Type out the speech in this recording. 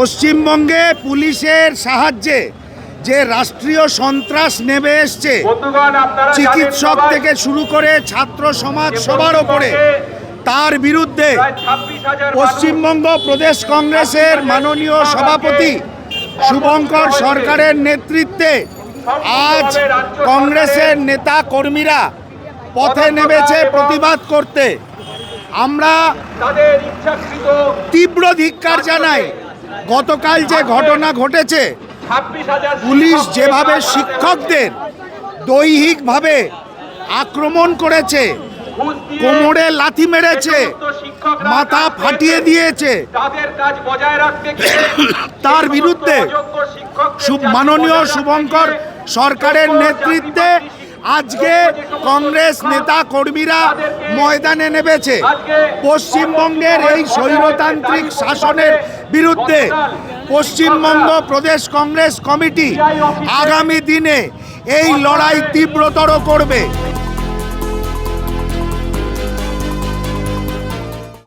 পশ্চিমবঙ্গে পুলিশের সাহায্যে যে রাষ্ট্রীয় সন্ত্রাস নেমে এসছে, চিকিৎসক থেকে শুরু করে ছাত্র সমাজ সবার ওপরে, তার বিরুদ্ধে পশ্চিমবঙ্গ প্রদেশ কংগ্রেসের মাননীয় সভাপতি শুভঙ্কর সরকারের নেতৃত্বে আজ কংগ্রেসের নেতা কর্মীরা পথে নেমেছে প্রতিবাদ করতে। আমরা তীব্র ধিক্কার জানাই। গতকাল যে ঘটনা ঘটেছে, পুলিশ যেভাবে শিক্ষকদের দৈহিকভাবে আক্রমণ করেছে, কোমরে লাথি মেরেছে, মাথা ফাটিয়ে দিয়েছে, তার বিরুদ্ধে মাননীয় শুভঙ্কর সরকারের নেতৃত্বে আজকে কংগ্রেস নেতা কর্মীরা ময়দানে নেমেছে। পশ্চিমবঙ্গের এই স্বৈরতান্ত্রিক শাসনের বিরুদ্ধে পশ্চিমবঙ্গ প্রদেশ কংগ্রেস কমিটি আগামী দিনে এই লড়াই তীব্রতর করবে।